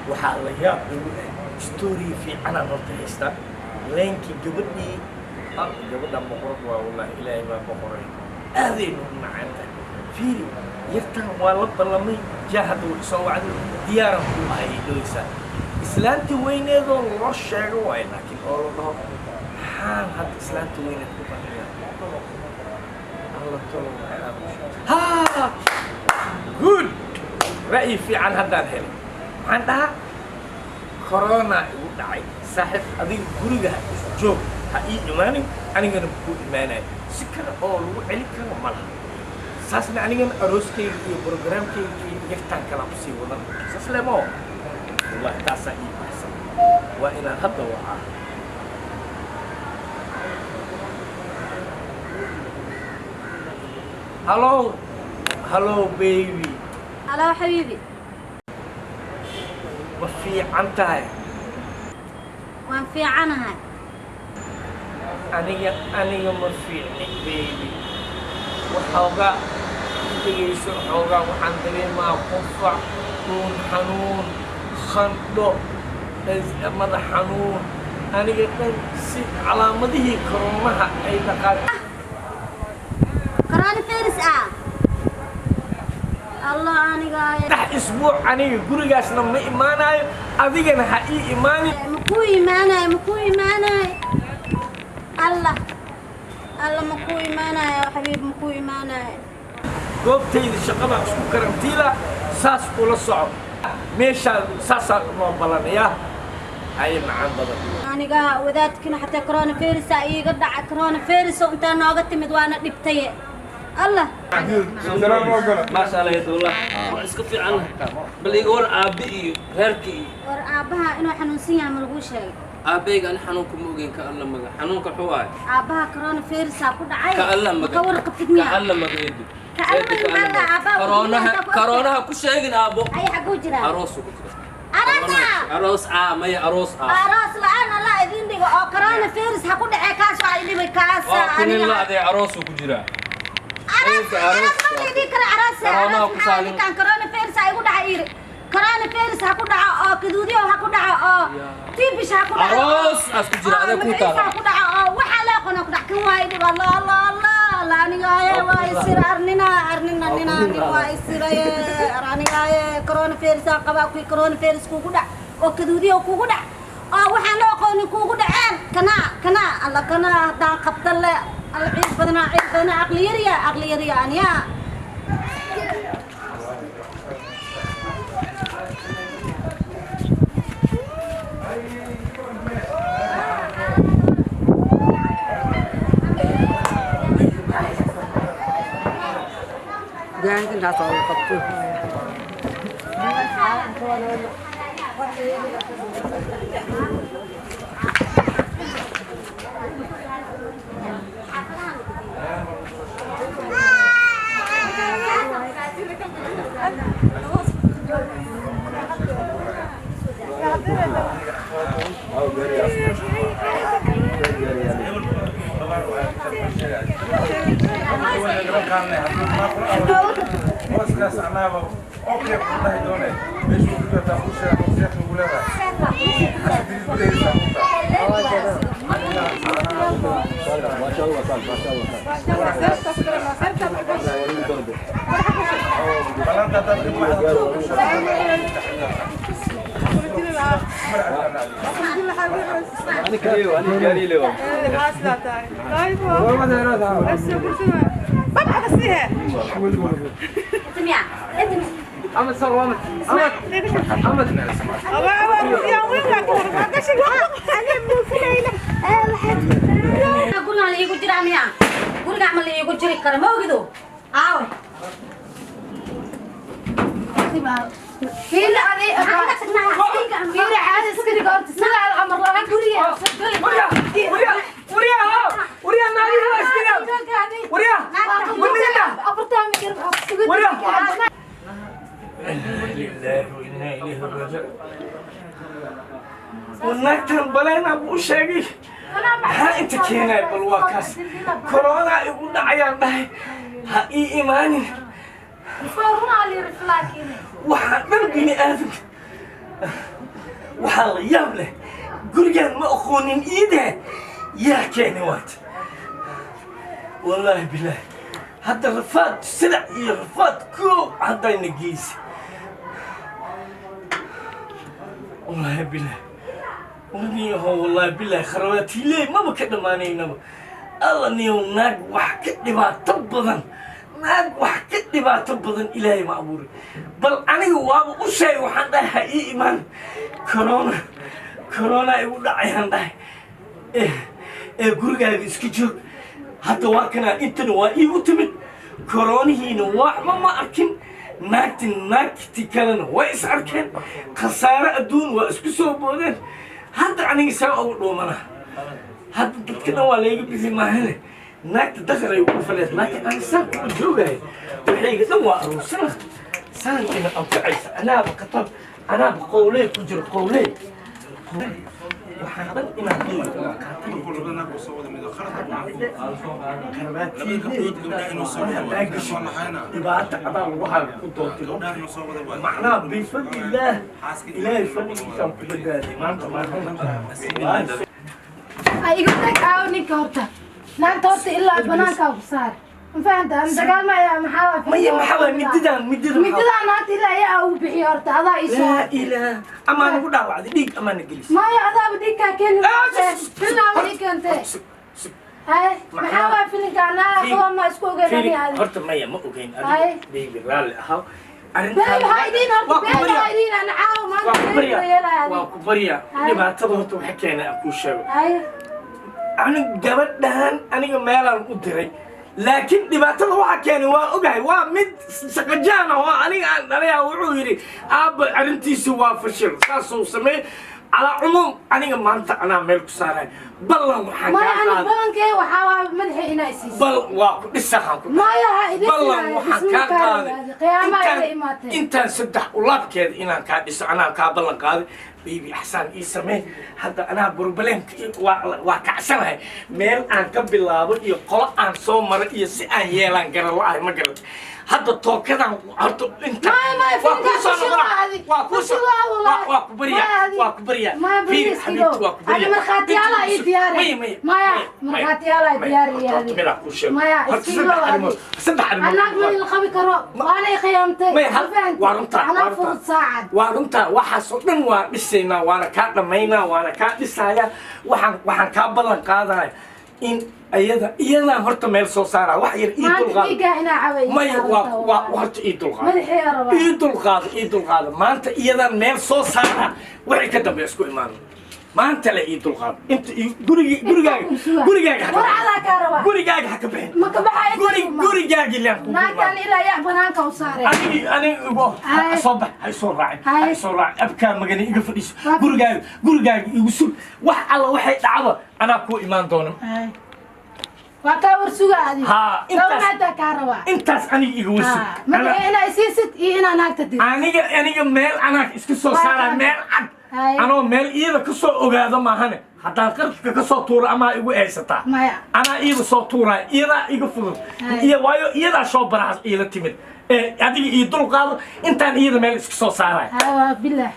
waxaa la yaab ugu story fiican aan horta haystaa leenkii gabadha boqorad waa wallahi ilaahay baa boqoray aadaynu u macaanta fiiri yartan waa la ballamay jaahad uu soo wacday diyaaran ku ahay dhoweysaa islaantii weyneedoo loo sheego waayo laakiin oo la dhaho maxaan hadda islaantii weyneed ku baniya alla tolo ha good ra'yi fiican haddaan helay maxaan dhahaa corona igu dhacay saaxiib adiga guriga joog ha ii imaanin anigana ku imaanayo si kale oo lagu celin karo ma laha saasna anigana arooskayga iyo programkayga iyo yartaan kala kusii wadan saas lemo wallahi taasaa ii baxsan waa inaan hadda wacaa hello baby hello حبيبي ma fiican tahay waan fiicanahay aniga ma fiicni baby waxoogaa dhegayso xoogaa waxaan dareemaa qufac dhuun xanuun khandho madax xanuun aniga dhan si calaamadihii koroonaha ay dhaqaan corona virus الله aniga isbuuc aniga gurigaasna ma imaanayo adigana ha ii imaanin makuu imaanayo الله makuu imaanayo xabiib makuu imaanayo goobtayda shaqada isku karantiila saas ula soco meeshaan saasaa noo balanaya ay macaan badan aniga wadaadkina xataa corona virus iiga dhaca corona virus inta nooga timid waana dhibtay الله ما شاء الله يد الله اسكت عنه بل يقول ابي غيركي ور ابها انه حنونسيا ما لغو شيء ابيك انا حنونك موجين كالله مغا حنونك حواي ابها كورونا فيروس ku dhacay كالله مغا كور قبتني كالله مغا يدي كورونا كورونا ku sheegin abo ay xagu jira aroos ku jira aroos ما هي aroos aroos la'aan Allah idin dhigo oo corona virus ha ku dhacay kaas ay dhibay kaas aniga la aday aroos ku jira كان كورونا فيروس ايغو دحاير كورونا فيروس ها كدعا او كدوديو ها كدعا او تيبش ها كدعا aroos asku jira ada ku taala ها كدعا او waxa la qona ku dhaxkan waayay الله الله الله la aniga way sir arnina way siray aniga corona virus qaba ku corona virus ku dhac oo kaduudiyo ku dhac oo waxa la qoni ku dhaceen kana alla kana hadaan qabta la العيد بدنا عقلي يريا أنيا جاي كنا صار قطوه ما شاء الله ما شاء الله أنا كريو أنا جاري اليوم أحمد صور أحمد قلنا لي يقول جرا ميا قلنا عمل لي يقول جري كرم ما وجدوا عاوي فين هذه فين عاد سكري قلت سلا الأمر لا كوريا وريا نادي هلا استلام وريا وريا لله وإنا إليه راجعون ونكتب بلينا أبو شاقي ها أنت كينا بالواكاس كورونا يقول عيان ده ها إيماني فورنا على رفلاكين وحمل بني آدم waxaa la yaab leh gurigaan ma aqoonin iide yaa keeni waat wallaahi bilaahi hadda rafaad sidac iyo rafaad koow haddayna geysa wallaahi bilaahi waniyaho wallaahi bilaahi kharawaatiiley maba ka dhammaanaynaba alla niyow naag wax ka dhibaato badan ilaahay ma abuuray bal aniga waaba u sheegay waxaan dhahay ha ii imaan corona igu dhacayaan dhahay gurigaaga iska joog hadda waa kanaa intana waa iigu timid coronihiina waxba ma arkin naagti kalena way is arkeen khasaare adduun waa isku soo boodeen hadda aniga saa ugu dhuumana hadda dadka dhan waa layga bixi maahane naagta dakar ay ugu faleed laakiin aan saanka u joogahay waxayga dhan waa aruursana saantina anfacaysa anaaba qatar anaaba qowlee ku jiro qowlee waxaan dhan inaan dhibaata adaa lagu hayo ku doontiro macnaha bifadlillaah ilaahay fadligiisaan ku badbaaday maanta iga tag aawo ninka horta naagta horta ilaa banaankaa ku saar ma fahanta aan dagaalmaya maxaa mididaan mididaan naagta ilaa ayaa ugu bixiyo horta adaa isoo ilaa amaa nagu dhaawacday dhiig amaana gelis maya adaaba dhiigkaa keeni filnaaba ii keentee maxaa waa filinka anaa kuwa ma isku ogeyn horta maya ma ogeyn baby raalli ahaw waa ku barya dhibaatada horta waxa keena aan kuu sheego aniga gabadhan aniga meelaan u diray laakiin dhibaatada waxa keenay waa ogahay waa mid saqajaan oo aniga aan dhalaya wuxuu yidhi aabba arrintiisi waa fashil saasuu sameey على عموم أنا ما أنت أنا ملك سارة بالله محاجة ما أنا بلنكي وحاول مدحي إنايسي بل واقع لسه ما يا هاي بالله محاجة قيامة أنت صدق ولا بكذا إن كان أنا كابلن قاضي بيبي أحسن إسمه هذا أنا بربلين وكعسنها ميل أن قبل لابد يقول أن صومر يسأل يلان قال الله ما قلت هذا توكل هذا أنت واكبريا في حبيبتي واكبريا أنا مرخاتي على إدياري مايا مرخاتي على إدياري مايا صدق أنا أقول الخبي كرو وأنا خيامتي أنا فرص ساعد وارنتا وحصلنا وبسينا وأنا كات مينا وأنا كات لسايا وحن كابلن قاضي إن أيضا هرت ميل صوصارة وحير ما وهرت إيد الغاض ما أنت أيضا ميل صوصارة وحي كده بيسكو إيمان ما أنت لا إيد الغاض أنت قريجاج حكبين قريجاج اللي ما كان إلا يعبنانك وصاري أنا صبح هاي صور راعي أبكى مجاني يقفل قريجاج يوصل وح على واحد عبا أنا أكو إيمان دونم وكاور سوغادي ها انتاس اني يغوسو انا اسيست انا ناقتدي اني ميل انا اسكو سو سارا ميل انا ميل ايدا كسو اوغاده ما هنه حتى قرطك كسو تور اما ايغو ايستا انا ايدا سو تورا ايدا ايغو فudud iyo waayo iyada soo baraas ila timid adiga ii dul qaado intaan iyada meel isku soo saaray ها بالله